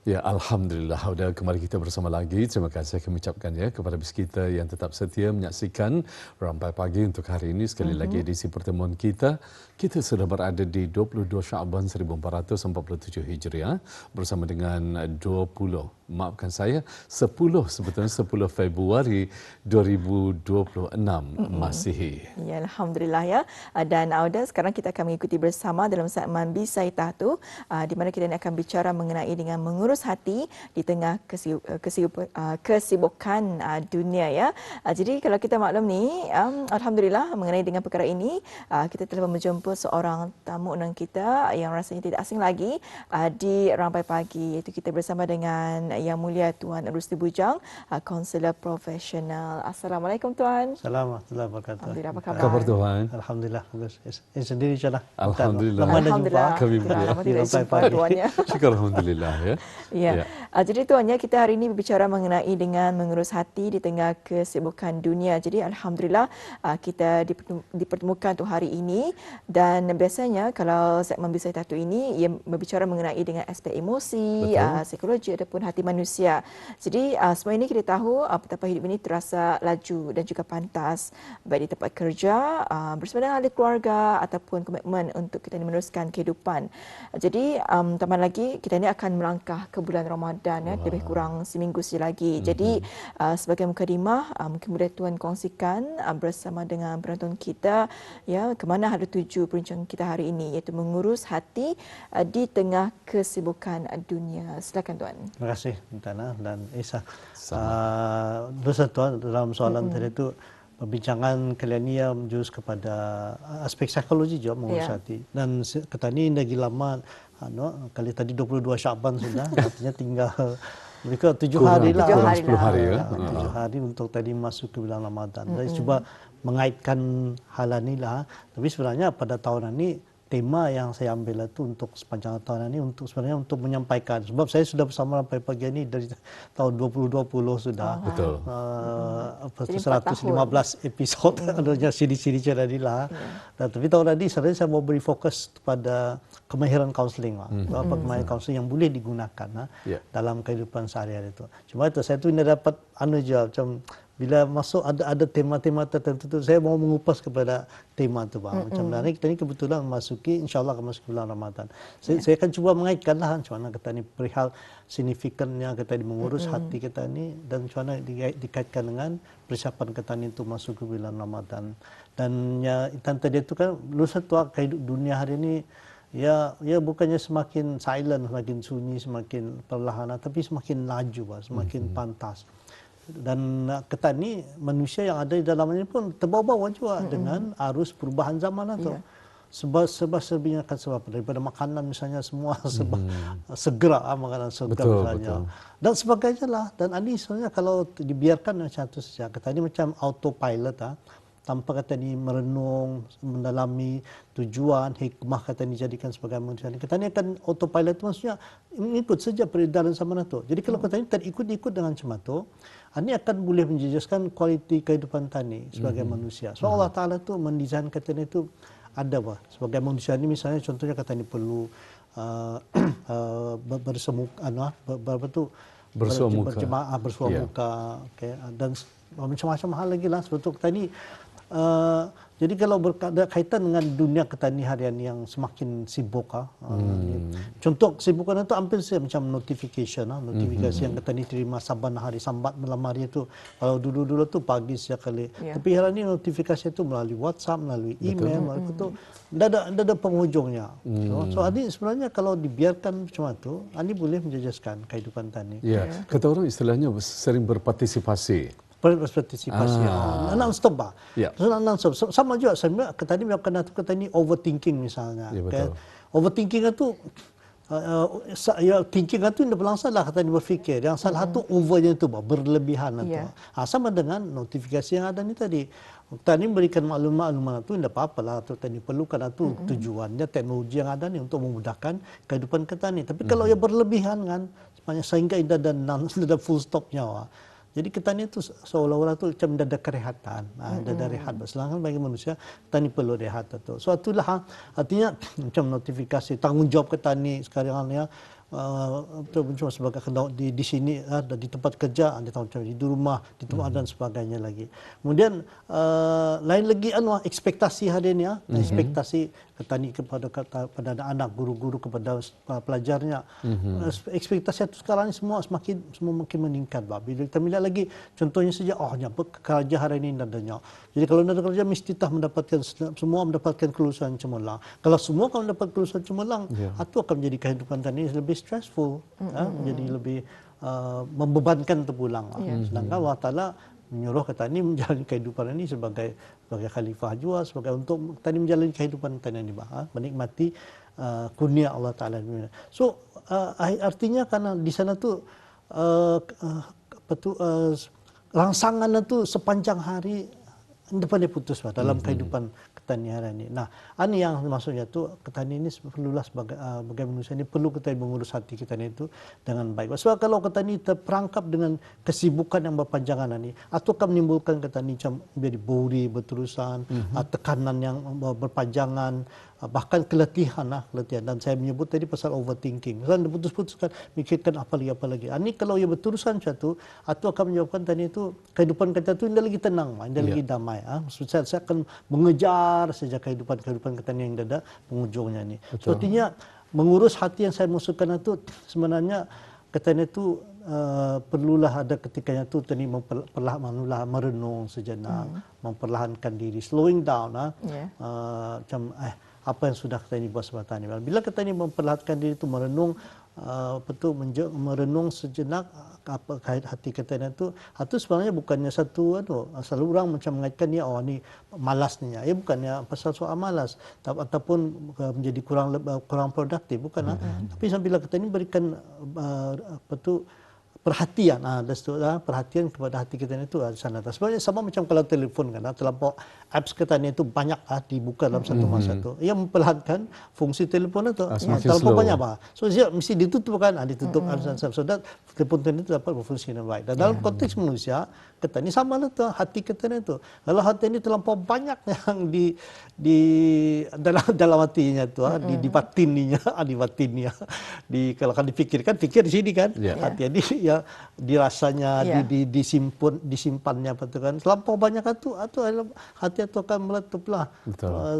Ya, Alhamdulillah. Sudah kembali kita bersama lagi. Terima kasih kami ucapkan ya kepada bis kita yang tetap setia menyaksikan Rampai Pagi untuk hari ini. Sekali lagi edisi pertemuan kita. Kita sudah berada di 22 Syaban 1447 Hijriah bersama dengan 10 sebetulnya 10 Februari 2026 Masihi. Ya, Alhamdulillah ya. Dan Auda, sekarang kita akan mengikuti bersama dalam segmen Bisaitah tu, di mana kita akan bicara mengenai dengan mengurus hati di tengah kesibukan dunia ya. Jadi kalau kita maklum ni, Alhamdulillah mengenai dengan perkara ini, kita telah menjumpa seorang tamu undang kita yang rasanya tidak asing lagi di Rampai Pagi, iaitu kita bersama dengan Yang Mulia Tuan Rusdi Bujang, kaunselor profesional. Assalamualaikum Tuan. Assalamualaikum warahmatullahi wabarakatuh. Alhamdulillah, apa khabar? Khabar Tuhan? Alhamdulillah bagus. Sendiri insyaallah. Alhamdulillah. Lama dah jumpa. Alhamdulillah. Kami Kita juga. lama tidak Rampai jumpa Pagi. Tuan ya. Syukur Alhamdulillah ya. Ya. Jadi tuannya kita hari ini berbicara mengenai dengan mengurus hati di tengah kesibukan dunia. Jadi alhamdulillah kita dipertemukan untuk hari ini, dan biasanya kalau segmen Bisaitah tu ini ia berbicara mengenai dengan aspek emosi, psikologi ataupun hati manusia. Jadi semua ini kita tahu betapa hidup ini terasa laju dan juga pantas, baik di tempat kerja, bersama dengan ahli keluarga ataupun komitmen untuk kita meneruskan kehidupan. Jadi tambah lagi kita ini akan melangkah ke bulan Ramadan ya, lebih kurang seminggu lagi. Jadi sebagai mukadimah, mungkin boleh Tuan kongsikan bersama dengan penonton kita ya, ke mana ada tuju perbincangan kita hari ini, iaitu mengurus hati di tengah kesibukan dunia. Silakan Tuan. Terima kasih Tana dan Isa. Dosa Tuan dalam soalan tadi itu perbincangan kalian ni yang menjurus kepada aspek psikologi juga mengurus hati. Dan ketani lagi lama kali tadi 22 Syaban sudah, artinya tinggal lebih ke 7 hari lah. 10 hari ya. 7 hari untuk tadi masuk ke bulan Ramadan. Jadi cuba mengaitkan hal ini lah. Tapi sebenarnya pada tahun ini tema yang saya ambil itu untuk sepanjang tahun ini sebenarnya untuk menyampaikan, sebab saya sudah bersama Rampai Pagi ini dari tahun 2020 sudah. Betul. 115 episod adanya siri-siri jadilah. Dan tapi tahun ini sebenarnya saya mau beri fokus pada kemahiran kaunseling, apa kemahiran kaunseling yang boleh digunakan dalam kehidupan sehari-hari itu. Cuma itu saya tu tidak dapat macam bila masuk ada tema-tema tertentu tu, saya mau mengupas kepada tema tu bang. Macam hari kita ni kebetulan memasuki, insyaAllah akan masuk bulan Ramadan. Saya akan cuba mengaitkanlah macam mana kita ni perihal signifikannya kita ni mengurus hati kita ni, dan macam mana dikaitkan dengan persiapan kita ni untuk masuk ke bulan Ramadan. Dan ya tadi itu kan lusa tua kehidupan dunia hari ini ya bukannya semakin silent, semakin sunyi, semakin perlahan, tapi semakin laju, semakin pantas. Dan kita ni manusia yang ada di dalamnya pun terbawa-bawa juga dengan arus perubahan zaman itu. Serba-serbinya akan sebab daripada makanan misalnya semua segera, makanan segera misalnya. Dan sebagainya lah. Dan ini sebenarnya kalau dibiarkan macam itu saja, kita ni macam autopilot tanpa kata ni merenung, mendalami tujuan, hikmah kata ni jadikan sebagai manusia. Kata ni akan autopilot maksudnya mengikut saja peredaran zaman itu. Jadi kalau kata ni terikut-ikut dengan macam itu, ini akan boleh menjejaskan kualiti kehidupan tani sebagai manusia. So Allah Ta'ala tu mendesain kata ni itu ada sebagai manusia ni, misalnya contohnya kata ni perlu berjemaah, bersuah muka, dan macam-macam hal lagi lah sebetulnya kata ni. Jadi kalau berkaitan dengan dunia ketani harian yang semakin sibuk, contoh kesibukan itu hampir saja macam notifikasi yang ketani terima saban hari, sambat malam hari itu. Kalau dulu-dulu tu pagi setiap kali. Tapi hari ini notifikasi itu melalui WhatsApp, melalui email, melalui itu tidak ada penghujungnya. So ini sebenarnya kalau dibiarkan macam itu, ini boleh menjejaskan kehidupan tani. Ya, kata orang istilahnya sering berpartisipasi. Berpartisipasi. Non-stop bah. Non-stop. Sama juga sebenarnya tadi melakukan kata ni overthinking misalnya. Ya, overthinking itu thinking itu tidak berlangsung lah kata ni berfikir. Yang salah satu overnya itu berlebihan itu. Sama dengan notifikasi yang ada ni tadi. Tadi berikan maklumat itu tidak apa-apa lah. Tadi perlukan itu tujuannya teknologi yang ada ni untuk memudahkan kehidupan kita ni. Tapi kalau ia berlebihan kan, sehingga tidak ada full stopnya. Jadi kita ni tu seolah-olah tu macam ada kerehatan, ada rehat. Sedangkan bagi manusia kita ni perlu rehat tu. So itulah artinya macam notifikasi tanggungjawab kita ni sekarang ya cuma sebagai di sini di tempat kerja, di rumah, di tempat dan sebagainya lagi. Kemudian lain lagi ekspektasi hari ini ekspektasi petani kepada anak-anak, guru-guru kepada pelajarnya. Ekspektasi itu sekarang ini semua makin meningkat. Bila kita melihat lagi contohnya saja kerja hari ini nadanya. Jadi kalau ada kerja mesti semua mendapatkan kelulusan cemerlang. Kalau semua kalau mendapat kelulusan cemerlang, itu akan menjadi kehidupan tani lebih stressful, menjadi lebih membebankan terpulang. Sedangkan Allah Taala menyuruh petani menjalani kehidupan ini sebagai khalifah jua, sebagai untuk petani menjalani kehidupan tani ini, menikmati kurnia Allah Taala. So artinya karena di sana tu rangsangan itu sepanjang hari depan dia putus dalam kehidupan petani hari ini. Nah, ini yang maksudnya tu petani ini perlulah sebagai manusia ini perlu kita mengurus hati kita itu dengan baik. Sebab kalau petani terperangkap dengan kesibukan yang berpanjangan ini, atau akan menimbulkan petani macam menjadi buri berterusan, tekanan yang berpanjangan, bahkan keletihan. Dan saya menyebut tadi pasal overthinking. Misalnya putus-putuskan, mikirkan apa lagi. Ini kalau ia berterusan satu, atau akan menyebabkan tadi itu kehidupan kita itu tidak lagi tenang, tidak lagi damai. Saya akan mengejar saja kehidupan kita yang ada penghujungnya ini. So, artinya mengurus hati yang saya maksudkan itu sebenarnya katanya itu perlulah ada ketikanya itu tadi merenung sejenak, memperlahankan diri, slowing down, macam apa yang sudah kita ini buat sebagai petani. Bila kita ini memperlihatkan diri itu merenung, merenung sejenak apa hati kita itu sebenarnya bukannya selalu orang macam mengaitkan dia ni malas ni. Bukannya pasal soal malas ataupun menjadi kurang produktif, bukan. Tapi bila kita ini berikan perhatian, perhatian kepada hati kita itu di sana. Sebenarnya sama macam kalau telefon kan, terlampau apps kita itu banyak dibuka dalam satu masa itu. Ia memperlahankan fungsi telefon itu. Terlampau banyak So dia mesti ditutup kan, ditutup so that telefon itu dapat berfungsi dengan baik. Dan dalam konteks manusia, kita ini sama lah tu hati kita itu. Kalau hati ini terlampau banyak yang di dalam hatinya tu, di batinnya, kalau kan dipikirkan, fikir di sini kan, hati ini dirasanya, disimpannya kan. Terlampau banyak itu hati itu akan meletuplah.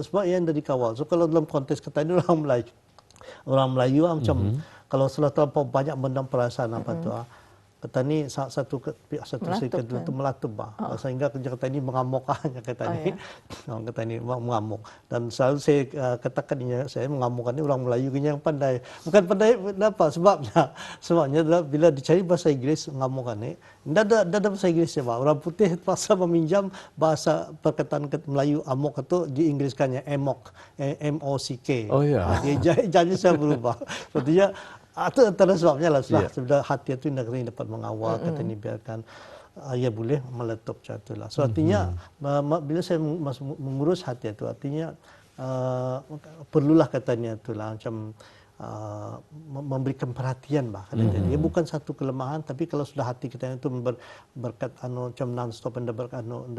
Sebab yang dari kawal. So kalau dalam konteks kita ini orang Melayu macam kalau sudah terlampau banyak mendam perasaan petani satu sikap itu melatup sehingga kata ini mengamuk kata ini mengamuk. Dan selalu saya katakan saya mengamukkan ini orang Melayu yang pandai, bukan pandai apa sebabnya adalah bila dicari bahasa Inggris mengamukkan ini tidak ada bahasa Inggris orang putih pasal meminjam bahasa perkataan Melayu amok itu diinggriskannya emok, MOCK. Dia jadi saya berubah. Artinya itu antara sebabnya lah sudah hati itu tidak dapat mengawal, kata ini biarkan ia boleh meletup macam lah. So artinya bila saya mengurus hati itu artinya perlulah katanya itulah macam memberikan perhatian Dia bukan satu kelemahan, tapi kalau sudah hati kita itu berkat macam non-stop anda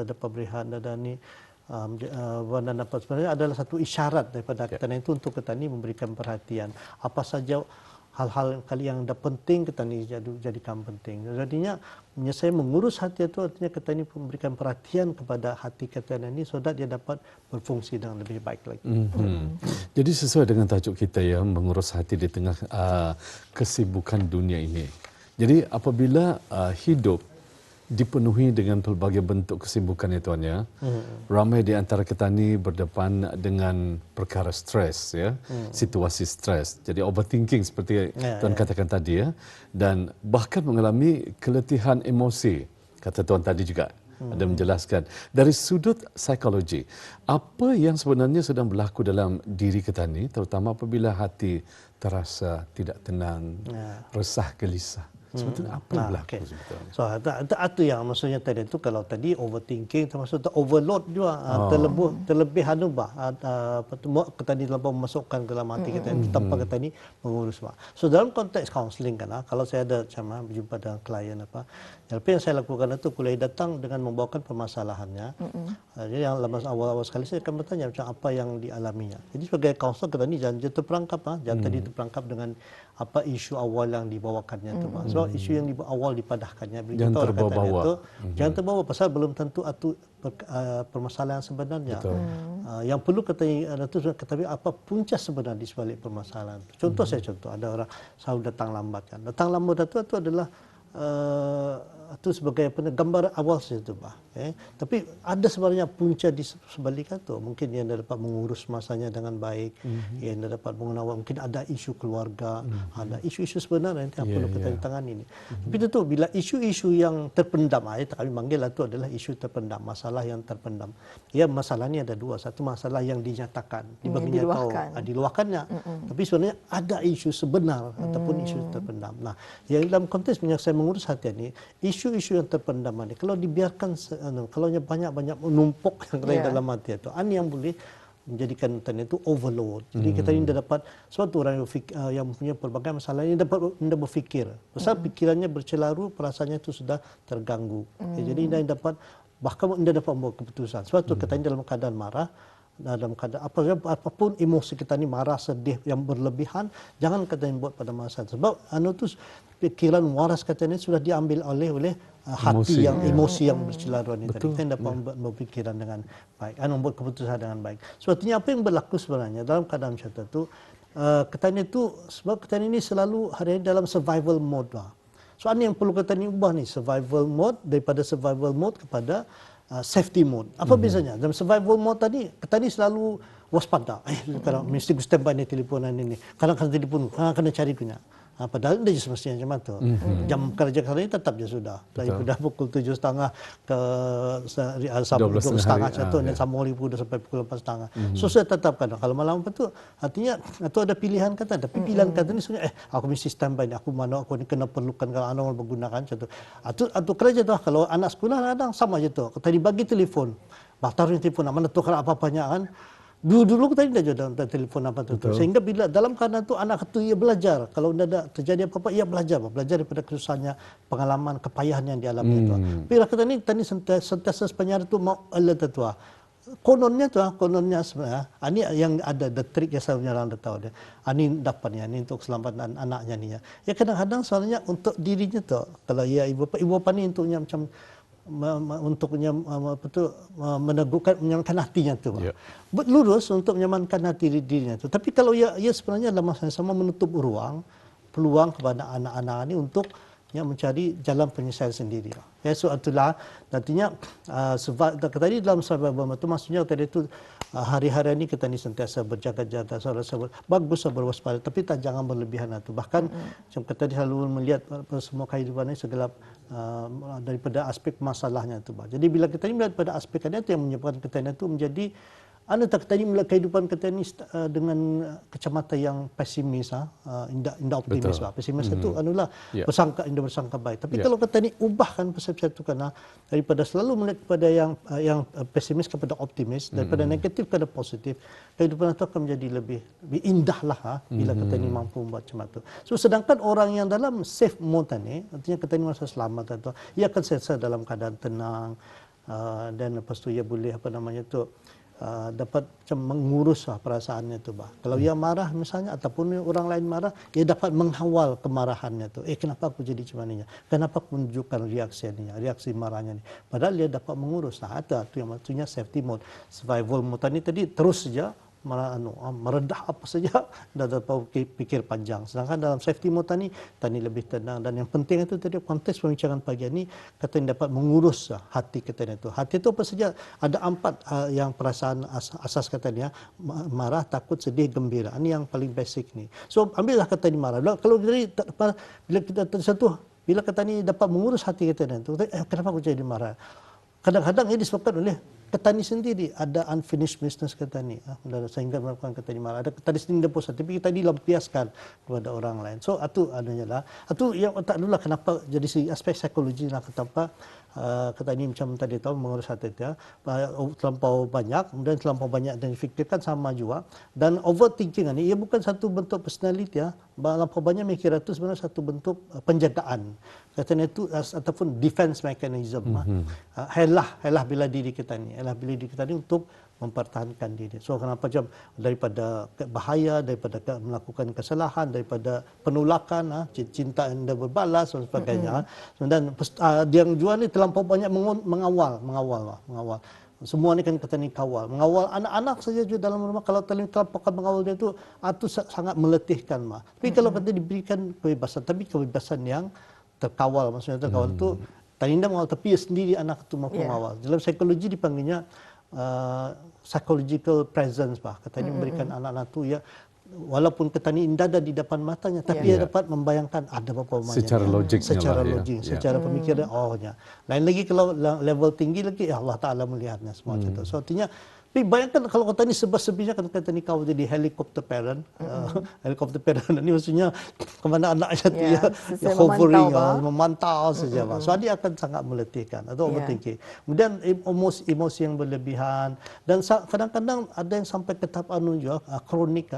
dapat berihan ni sebenarnya adalah satu isyarat daripada kita itu untuk kita ini memberikan perhatian. Apa saja hal-hal kali yang dah penting kita ni jadikan penting. Jadinya saya mengurus hati itu artinya kita ni memberikan perhatian kepada hati kita ini so that dia dapat berfungsi dengan lebih baik lagi. Jadi sesuai dengan tajuk kita mengurus hati di tengah kesibukan dunia ini. Jadi apabila hidup dipenuhi dengan pelbagai bentuk kesibukan itu ramai di antara kita ni berdepan dengan perkara stres situasi stres. Jadi overthinking seperti tuan katakan tadi dan bahkan mengalami keletihan emosi. Kata tuan tadi juga ada menjelaskan dari sudut psikologi apa yang sebenarnya sedang berlaku dalam diri kita ni, terutama apabila hati terasa tidak tenang, resah, gelisah. Sebetulnya apa yang berlaku sebetulnya? So itu yang maksudnya tadi itu kalau tadi overthinking termasuk overload juga terlebih tadi terlalu memasukkan ke dalam hati kita tanpa kita ini mengurus. So dalam konteks counselling kan kalau saya ada berjumpa dengan klien apa yang saya lakukan itu kuliah datang dengan membawakan permasalahannya. Jadi yang awal-awal sekali saya akan bertanya macam apa yang dialaminya. Jadi sebagai kaunselor kita ini jangan terperangkap jangan tadi terperangkap dengan apa isu awal yang dibawakannya tu. Sebab isu yang awal dipadahkannya Jangan terbawa-bawa. Jangan terbawa pasal belum tentu itu permasalahan sebenarnya. Yang perlu katanya tu ketahui apa punca sebenar di sebalik permasalahan. Contoh saya ada orang selalu datang lambat kan. Datang lambat itu adalah itu sebagai gambar awal saja tu bah. Tapi ada sebenarnya punca di sebalik itu. Mungkin dia dapat mengurus masanya dengan baik, dia dapat mengawal, mungkin ada isu keluarga, ada isu-isu sebenarnya yang perlu kita tangani ini. Tapi itu bila isu-isu yang terpendam, kami panggil itu adalah isu terpendam, masalah yang terpendam. Ya masalahnya ada dua, satu masalah yang dinyatakan, dibaginya tahu, diluahkannya. Tapi sebenarnya ada isu sebenar ataupun isu terpendam. Nah, yang dalam konteks yang saya mengurus hati ini, isu-isu yang terpendam ini, kalau dibiarkan, kalau banyak-banyak menumpuk yang ada dalam hati itu, ini yang boleh menjadikan internet itu overload. Jadi kita ini dapat suatu orang yang mempunyai pelbagai masalah ini dapat berfikir. Pasal pikirannya bercelaru, perasaannya itu sudah terganggu. Jadi anda dapat bahkan anda dapat membuat keputusan. Suatu kita ini dalam keadaan marah, dalam keadaan apapun emosi kita ini marah, sedih yang berlebihan, jangan kita buat pada masa sebab tu pikiran waras kita ini sudah diambil oleh hati emosi yang bercelaruan ini tadi. Kita dapat membuat berpikiran dengan baik, membuat keputusan dengan baik. Sebetulnya apa yang berlaku sebenarnya dalam keadaan macam itu, kita ini tu sebab kita ini selalu hari ini dalam survival mode lah. So ini yang perlu kita ini ubah ni, survival mode daripada survival mode kepada safety mode. Apa bezanya? Dalam survival mode tadi, kita ni selalu waspada. Sekarang mesti standby ni teleponan ini. Kadang-kadang telefon, kena cari punya. Padahal dia semestinya macam tu. Jam kerja kali ini tetap je sudah. Daripada pukul 7.30 ke 12.30 macam dan sambung lagi sampai pukul 4.30. So saya tetapkan. Kalau malam apa tu, artinya itu ada pilihan kata. Tapi pilihan kata ni sebenarnya, aku mesti standby ni. Aku mana aku ni kena perlukan kalau anak orang menggunakan macam tu. Atau kerja tu kalau anak sekolah kadang sama je tu. Tadi bagi telefon. Taruh telefon mana tu kalau apa-apanya kan. Dulu kita tidak ada telefon apa tu. Sehingga bila dalam keadaan itu anak itu ia belajar. Kalau tidak ada terjadi apa-apa, ia belajar daripada kesusahannya, pengalaman, kepayahan yang dialami itu. Bila kita ni sentiasa sepanjang itu mau alert itu. Kononnya sebenarnya, ini yang ada the trick yang saya orang tahu dia. Ini dapatnya, ini untuk keselamatan anaknya ni. Ya kadang-kadang soalnya untuk dirinya tu, kalau ia ibu bapa ni untuknya macam untuknya meneguhkan menyamankan hatinya tu. Lurus untuk menyamankan hati dirinya tu. Tapi kalau ia sebenarnya dalam masa yang sama menutup peluang kepada anak-anak ini untuk mencari jalan penyelesaian sendiri. So itulah nantinya tadi dalam survival itu maksudnya tadi itu hari-hari ini kita ni sentiasa berjaga-jaga, bagus berwaspada, tapi jangan berlebihan itu. Bahkan macam kita selalu melihat semua kehidupan ini segala daripada aspek masalahnya itu. Jadi bila kita ini melihat pada aspek itu yang menyebabkan kita itu menjadi kita ini melihat kehidupan kita ini dengan kacamata yang pesimis, indah optimis. Pesimis itu bersangka baik. Tapi kalau kita ini ubahkan persepsi itu karena daripada selalu melihat kepada yang pesimis kepada optimis, daripada negatif kepada positif, kehidupan itu akan menjadi lebih indah lah bila kita ini mampu membuat macam itu. So sedangkan orang yang dalam safe mode ini, artinya kita ini merasa selamat itu, ia akan selesai dalam keadaan tenang dan lepas tu ia boleh dapat macam mengurus perasaannya tu bah. Kalau ia marah misalnya ataupun orang lain marah, ia dapat mengawal kemarahannya tu. Kenapa aku jadi macam ni? Kenapa aku menunjukkan reaksi marahnya ni? Padahal dia dapat mengurus. Itu yang maksudnya safety mode. Survival mode ni tadi terus saja meredah apa saja dah dapat fikir panjang. Sedangkan dalam safety mode tadi lebih tenang, dan yang penting itu tadi konteks pembicaraan pagi ini kita dapat mengurus hati kita itu. Hati itu apa saja? Ada 4 yang perasaan asas katanya, marah, takut, sedih, gembira. Ini yang paling basic ni. So ambillah kata ni marah. Kalau bila kita tersatu, bila kata ni dapat mengurus hati kita itu, kenapa aku jadi marah? Kadang-kadang ini disebabkan oleh ketani sendiri, ada unfinished business ketani, sehingga melakukan ketani marah. Ada ketani sendiri dan pusat, tapi kita dilampiaskan kepada orang lain. So itu adanya lah. Itu yang tak dulu lah kenapa jadi si aspek psikologi lah kenapa ketani macam tadi tahu mengurus hati dia terlampau banyak, kemudian terlampau banyak dan difikirkan sama juga. Dan overthinking ini ia bukan satu bentuk personality terlampau banyak mikir itu sebenarnya satu bentuk penjagaan. Katanya itu ataupun defense mechanism. Helah bila diri kita ni, untuk mempertahankan diri. So kenapa macam daripada bahaya, daripada melakukan kesalahan, daripada penolakan, cinta yang dah berbalas dan sebagainya. Dan yang jual ni terlampau banyak mengawal. Semua ni kan kata ni kawal. Mengawal anak-anak saja juga dalam rumah, kalau terlampau mengawal dia tu sangat meletihkan. Tapi kalau kata diberikan kebebasan, tapi kebebasan yang terkawal, maksudnya terkawal tu Taninda mengawal, tapi sendiri anak itu mampu mengawal. Dalam psikologi dipanggilnya psychological presence, kata ini memberikan anak-anak tu ya, walaupun ketani indah ada di depan matanya, tapi dia dapat membayangkan ada apa namanya. Secara logiknya secara pemikiran. Lain lagi kalau level tinggi lagi, ya Allah Ta'ala melihatnya semua. So artinya, tapi bayangkan kalau kata ni sebab-sebabnya kata ni kau jadi helicopter parent. Helicopter parent ni maksudnya kemana anaknya tu ya hovering, memantau saja. So dia akan sangat meletihkan atau overthinking. Kemudian emosi yang berlebihan, dan kadang-kadang ada yang sampai ke tahap juga kronik,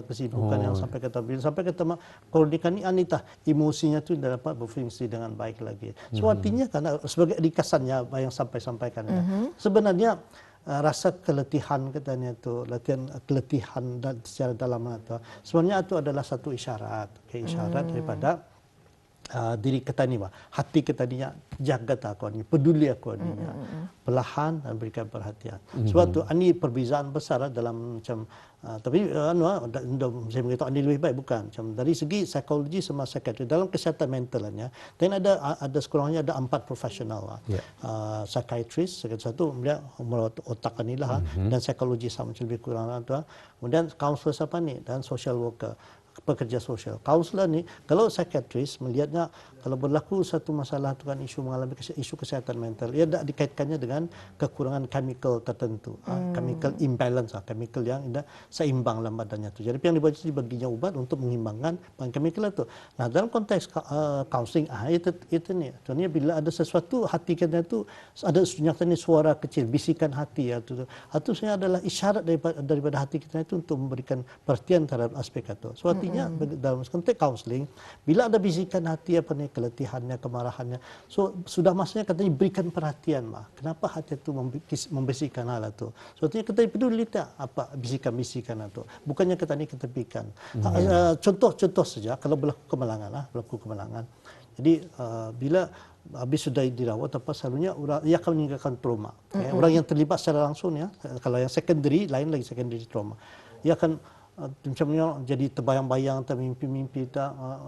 kesibukan yang sampai ke tahap kronik ni anita, emosinya tu tidak dapat berfungsi dengan baik lagi. So artinya karena sebagai dikasannya yang sampaikan sebenarnya rasa keletihan katanya itu, keletihan secara dalam itu sebenarnya itu adalah satu isyarat daripada diri kita ni, hati kita ni jaga aku ni, peduli aku ni, perlahan dan berikan perhatian. Sebab tu ini perbezaan besar dalam macam tapi saya beritahu ini lebih baik bukan macam dari segi psikologi sama psikiatri dalam kesihatan mentalnya. Dan ada sekurangnya ada 4 profesional, psikiatris satu, kemudian otak inilah, dan psikologi sama lebih kurang tu, kemudian kaunselor siapa ni, dan social worker, pekerja sosial. Kaunselor ni, kalau psikiatris melihatnya kalau berlaku satu masalah tu kan isu mengalami isu kesihatan mental, ia tak dikaitkannya dengan kekurangan chemical tertentu, chemical imbalance, chemical yang tidak seimbang dalam badannya tu. Jadi yang dibaca dibaginya ubat untuk mengimbangkan chemical itu. Nah, dalam konteks counseling, itu ni. Contohnya bila ada sesuatu hati kita tu ada nyatanya suara kecil, bisikan hati itu sebenarnya adalah isyarat daripada hati kita itu untuk memberikan perhatian terhadap aspek itu. So artinya dalam konteks counseling, bila ada bisikan hati keletihannya, kemarahannya, so sudah masanya katanya berikan perhatian, kenapa hati itu membisikkan hal itu. So artinya kita peduli tak apa bisikan-bisikan itu, bukannya kita ni ketepikan. Contoh saja kalau berlaku kemalangan. Jadi bila habis sudah dirawat, selalunya ia akan meninggalkan trauma. Orang yang terlibat secara langsung kalau yang secondary, lain lagi secondary trauma, ia akan macamnya jadi terbayang-bayang, termimpi-mimpi,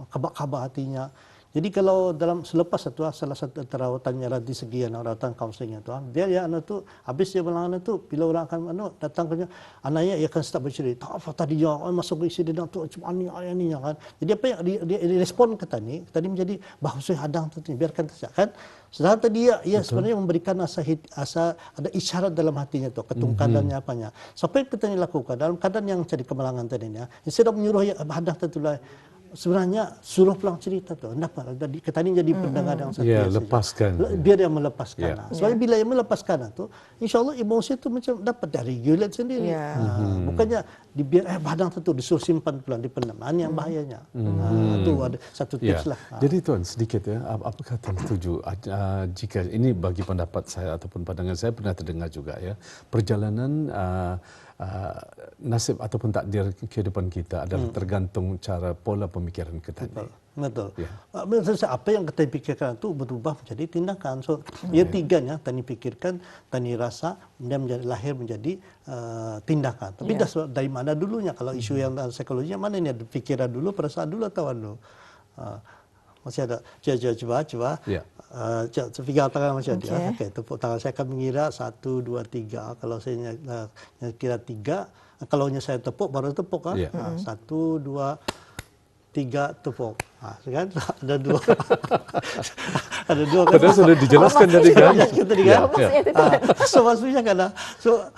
kabar-kabar hatinya. Jadi kalau selepas itu salah satu rawatannya di segi rawatan kaunseling itu, dia tu habis dia bilang tu bila orang akan datang ke anaknya, ia akan start bercerita, apa tadi masuk ke insiden tu macam ni kan. Jadi apa yang dia respon ke tadi menjadi bahasa hadang tu biarkan saja kan. Sedangkan tadi ia sebenarnya memberikan asa ada isyarat dalam hatinya tu, ketungkadannya apanya. Sampai kita ni lakukan dalam keadaan yang jadi kemalangan tadi ni, instead of menyuruh hadang tu sebenarnya suruh pulang cerita tu. Kenapa? Kita ni jadi pendengar yang setia. Lepaskan. Biar dia melepaskan. Sebab bila dia melepaskan tu, insya-Allah emosi tu macam dapat regulate sendiri. Bukannya dibiar badang tu disuruh simpan pulang, dipendam. Ini yang bahayanya. Itu ada satu tips lah. Jadi Tuan, sedikit apakah Tuan setuju jika ini bagi pendapat saya ataupun pandangan saya pernah terdengar juga perjalanan nasib ataupun takdir kehidupan kita adalah tergantung cara pola pemikiran kita. Betul. Apa yang kita pikirkan itu berubah menjadi tindakan. So, tiganya tani pikirkan, tani rasa, kemudian lahir menjadi tindakan. Tapi dari mana dulunya? Kalau isu yang psikologi mana ini? Ada pikiran dulu, perasaan dulu atau dulu? Masih ada. Coba. Pegang tangan macam dia. Okey, tepuk tangan. Saya akan mengira 1, 2, 3. Kalau saya kira 3, kalau saya tepuk baru tepuk. 1, 2, 3 tepuk. Kan? Ada 2. Ada 2 kan. Padahal sudah dijelaskan tadi kan. So maksudnya kan. So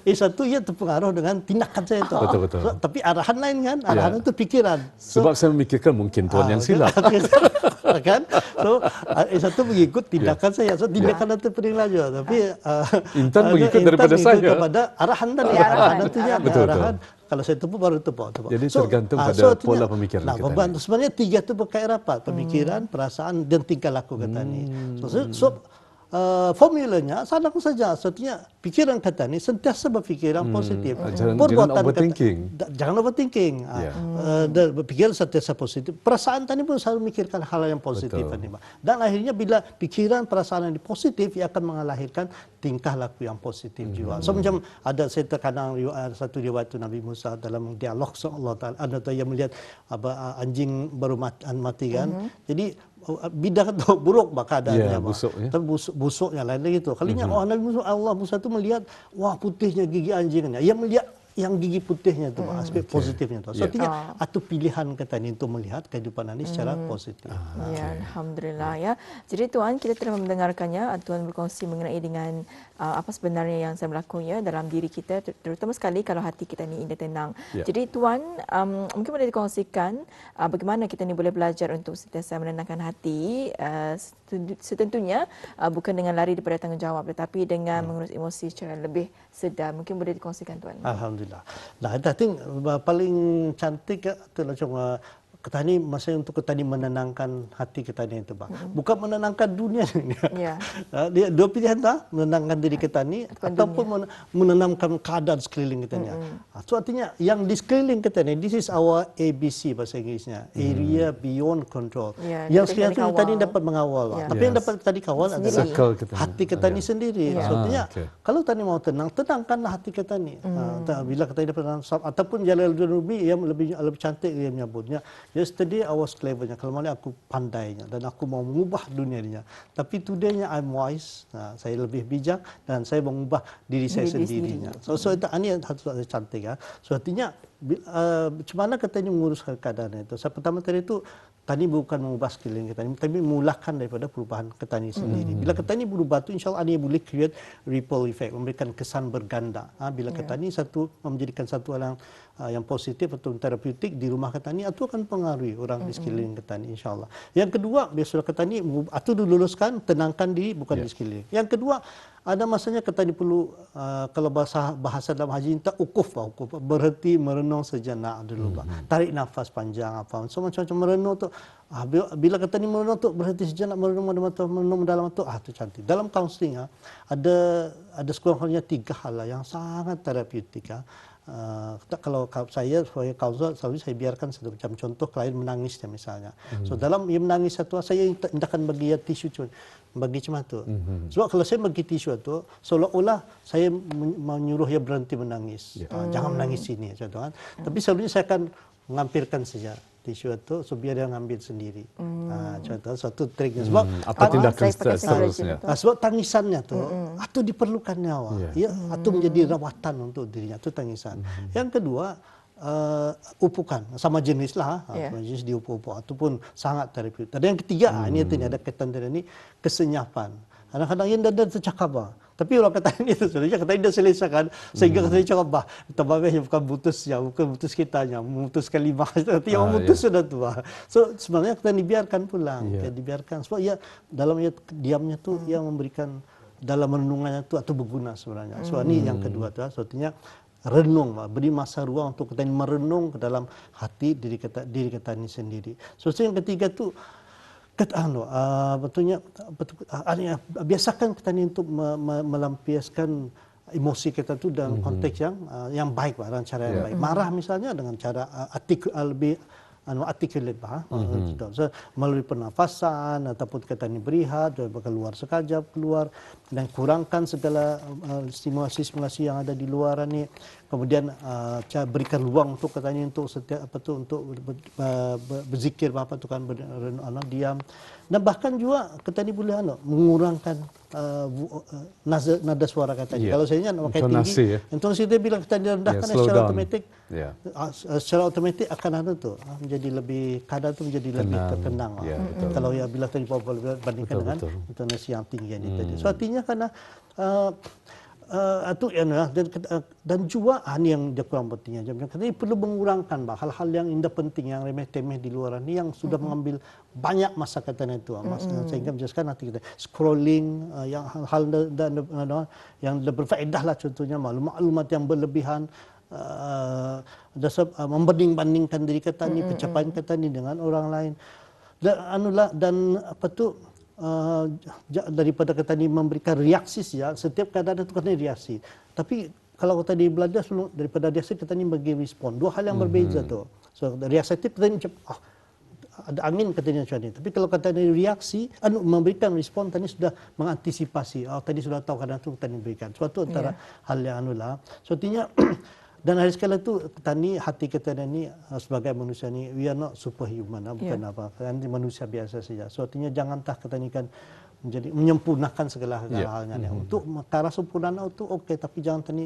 satu ia terpengaruh dengan tindakan saya itu. Betul. So, tapi arahan lain kan. Arahan itu pikiran. So, sebab saya memikirkan mungkin Tuan yang silap. Kan? So satu mengikut tindakan saya. So tindakan itu penting lagi. Tapi Intan mengikut daripada saya. Kepada arahan tadi. Arahan nantinya ada arahan. Kalau saya tepuk baru tepuk. Jadi tergantung pada pola pemikiran kita. Sebenarnya 3 itu berkait rapat. Pemikiran, perasaan dan tingkah laku kata ni. So formulanya sadar saja. Sebetulnya pikiran kita ni sentiasa berfikiran positif. Jangan overthinking. Jangan overthinking. Berpikiran sentiasa positif. Perasaan tadi pun selalu memikirkan hal yang positif. Dan akhirnya bila pikiran perasaan yang positif, ia akan melahirkan tingkah laku yang positif juga. So macam ada saya terkadang satu riwayat Nabi Musa dalam dialog Allah Taala, ada yang melihat anjing baru mati kan. Jadi bidang itu buruk keadaannya, busuknya lain lagi tu. Kalinya Nabi Musa, Allah Musa tu melihat wah putihnya gigi anjingnya. Ia melihat yang gigi putihnya tu, aspek positifnya tu. So artinya atau pilihan kita ni untuk melihat kehidupan ini secara positif. Ya, alhamdulillah ya. Jadi Tuan, kita telah mendengarkannya, Tuan berkongsi mengenai dengan apa sebenarnya yang sedang berlaku ya dalam diri kita, terutama sekali kalau hati kita ni indah tenang. Jadi Tuan, mungkin boleh dikongsikan bagaimana kita ni boleh belajar untuk sentiasa menenangkan hati, setentunya bukan dengan lari daripada tanggungjawab, tetapi dengan mengurus emosi secara lebih sedar. Mungkin boleh dikongsikan Tuan. Alhamdulillah. Nah, I think paling cantik itulah cuma kita ni masa untuk kita ni menenangkan hati kita ni itu, bukan menenangkan dunia ni. Dia dua pilihan dah, menenangkan diri kita ni ataupun menenangkan keadaan sekeliling kita ni. So artinya yang di sekeliling kita ni, this is our ABC bahasa Inggerisnya, area beyond control. Yang sekeliling kita ni dapat mengawal. Tapi yang dapat kita dikawal adalah hati kita ni sendiri. So artinya kalau kita ni mau tenang, tenangkanlah hati kita ni. Bila kita ni dapat tenang, ataupun Jalaluddin Rumi yang lebih cantik dia menyebutnya, yesterday I was clevernya, kalau mana aku pandainya dan aku mau mengubah dunia ini. Tapi todaynya I'm wise, saya lebih bijak dan saya mengubah diri saya sendirinya. So ini satu cantik ya. So artinya macam mana kita ini menguruskan keadaan itu. Saya pertama tadi itu tadi bukan mengubah sekeliling kita ini, tapi memulakan daripada perubahan kita ini sendiri. Bila kita ini berubah itu, insya Allah ini boleh create ripple effect, memberikan kesan berganda. Bila kita ini menjadikan satu hal yang positif atau terapeutik di rumah kita ini, itu akan pengaruhi orang di sekeliling kita ini, insya Allah. Yang kedua, biasalah kita ini atau diluluskan, tenangkan diri bukan di sekeliling. Yang kedua, ada masanya kita ini perlu kalau bahasa dalam haji kita ukuf, berhenti merenung sejenak dulu, tarik nafas panjang apa, so macam-macam merenung tu. Bila kita ni merenung tu, berhenti sejenak merenung dalam tu, tu cantik. Dalam counselling ada sekurang-kurangnya 3 hal yang sangat terapeutik. Kalau saya sebagai kaunselor selalu saya biarkan satu macam contoh klien menangis misalnya. So dalam ia menangis satu, saya akan bagi dia tisu bagi macam tu. Sebab kalau saya bagi tisu tu, seolah-olah saya menyuruh dia berhenti menangis. Jangan menangis sini, contoh kan. Tapi selalunya saya akan mengampirkan saja tisu itu, so biar dia ngambil sendiri. Contoh satu triknya. Sebab apa tindakan seterusnya? Sebab tangisannya tu, atau diperlukannya, atau menjadi rawatan untuk dirinya, itu tangisan. Yang kedua, upukan sama jenis lah, sama jenis diupuk-upuk ataupun sangat terapeutik. Dan yang ketiga, ini ada kaitan dengan ini, kesenyapan. Kadang-kadang yang dah tercakap tapi orang kata ini sebenarnya kata ini dah selesaikan sehingga kata cakap tambahnya bukan putus kitanya, memutus kalimah, tapi yang memutus sudah tua. So sebenarnya kita dibiarkan pulang, dibiarkan sebab ia dalam diamnya tu yang memberikan dalam renungannya tu atau berguna sebenarnya. So ini yang kedua tu, artinya renung, beri masa ruang untuk kita merenung ke dalam hati diri kita ini sendiri. So yang ketiga tu biasakan kita ni untuk melampiaskan emosi kita tu dalam konteks yang baik, dalam cara yang baik. Marah misalnya dengan cara lebih articulate, so, melalui pernafasan ataupun kita ni berehat, keluar sekejap dan kurangkan segala stimulasi yang ada di luar ni. Kemudian berikan ruang untuk katanya untuk setiap untuk berzikir diam, dan bahkan juga kita ni boleh mengurangkan nada suara katanya. Kalau saya pakai tinggi, intonasi dia bilang kita direndahkan secara otomatik, secara otomatik akan ada tu menjadi lebih keadaan tu menjadi lebih terkenang. Kalau bila tadi bandingkan dengan intonasi yang tinggi ini tadi. So artinya karena dan juga ini yang dia kurang pentingnya. Jadi perlu mengurangkan hal-hal yang indah penting, yang remeh-temeh di luar ini yang sudah mengambil banyak masa katanya itu. Sehingga menjelaskan nanti kita scrolling yang hal yang berfaedah lah, contohnya maklumat yang berlebihan, membanding-bandingkan diri kita ni, pencapaian kita ni dengan orang lain. Dan daripada kata ni memberikan reaksi saja, setiap keadaan itu kata ni reaksi. Tapi kalau tadi belajar sebelum daripada reaksi kita ni bagi respon. Dua hal yang berbeza tu. So reaktif kita ni macam ada angin katanya macam ni. Tapi kalau kata ni reaksi, memberikan respon tadi sudah mengantisipasi. Tadi sudah tahu kadang tu tadi berikan. Suatu antara hal yang anulah. So artinya dan hari sekali tu tadi hati kita ni sebagai manusia ni we are not superhuman, bukan apa. Kan manusia biasa saja. So artinya janganlah kita ni kan menjadi menyempurnakan segala halnya. Untuk ke arah sempurna itu okey, tapi jangan tadi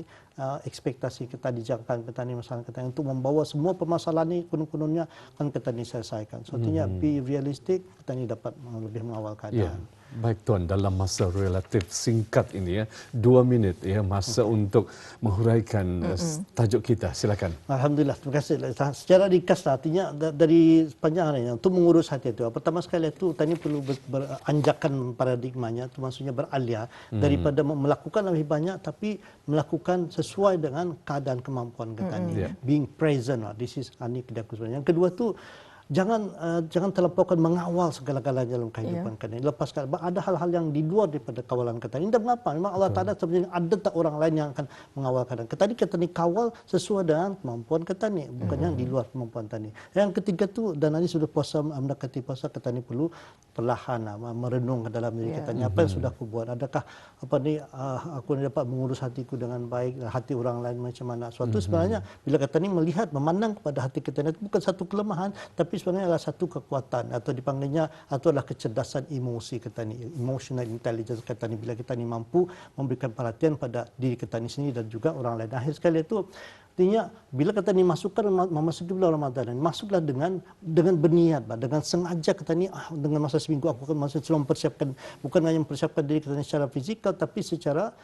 ekspektasi kita dijangkakan kita ni masalah kita untuk membawa semua permasalahan ni kunun-kununnya kan kita ni selesaikan. So artinya be realistic, kita ni dapat lebih mengawal keadaan. Baik Tuan, dalam masa relatif singkat ini ya, 2 minit ya masa untuk menghuraikan tajuk kita. Silakan. Alhamdulillah, terima kasih. Secara ringkas artinya dari sepanjang hari untuk mengurus hati itu. Pertama sekali itu tadi perlu beranjakan paradigmanya, itu maksudnya beralih daripada melakukan lebih banyak tapi melakukan sesuai dengan keadaan kemampuan kita ni. Being present, this is ini kedaku sebenarnya. Yang kedua tu jangan terlampaukan mengawal segala-galanya dalam kehidupan kita ini. Lepaskan ada hal-hal yang di luar daripada kawalan kita ini. Dan mengapa? Memang Allah Taala sebenarnya ada tak orang lain yang akan mengawal kita ni kawal sesuai dengan kemampuan kita ni, bukan yang di luar kemampuan kita ni. Yang ketiga tu dan nanti sudah puasa mendekati puasa kita ni perlu perlahan merenung ke dalam diri kita ni apa yang sudah aku buat. Adakah aku dapat mengurus hatiku dengan baik, hati orang lain macam mana. Suatu sebenarnya bila kita ni melihat memandang kepada hati kita ni itu bukan satu kelemahan tapi sebenarnya adalah satu kekuatan atau dipanggilnya atau adalah kecerdasan emosi kita ni, emotional intelligence kita ni, bila kita ni mampu memberikan perhatian pada diri kita ni sendiri dan juga orang lain. Akhir sekali itu artinya bila kita ni masukkan memasuki bulan Ramadan, masuklah dengan berniat, dengan sengaja kita ni dengan masa seminggu aku akan masuk cuma mempersiapkan, bukan hanya mempersiapkan diri kita ni secara fizikal tapi secara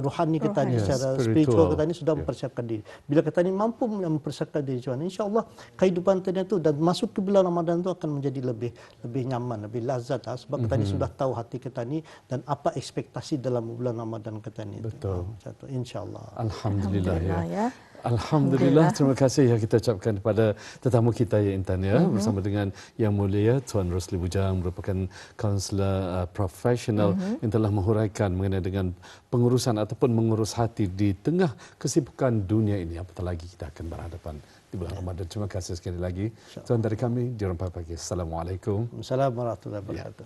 rohani kita ni, secara spiritual kita ni sudah mempersiapkan diri. Bila kita ni mampu mempersiapkan diri macam mana, insya-Allah kehidupan kita itu dan masuk ke bulan Ramadan itu akan menjadi lebih nyaman, lebih lazat sebab kita ni sudah tahu hati kita ni dan apa ekspektasi dalam bulan Ramadan kita ni. Betul. Insya-Allah. Alhamdulillah ya. Alhamdulillah, terima kasih yang kita ucapkan kepada tetamu kita ya Intan ya, bersama dengan Yang Mulia Tuan Rosli Bujang, merupakan kaunselor profesional yang telah menghuraikan mengenai dengan pengurusan ataupun mengurus hati di tengah kesibukan dunia ini. Apatah lagi kita akan berhadapan di bulan Ramadan. Terima kasih sekali lagi. Tuan dari kami di Rampai Pagi. Assalamualaikum. Assalamualaikum warahmatullahi wabarakatuh.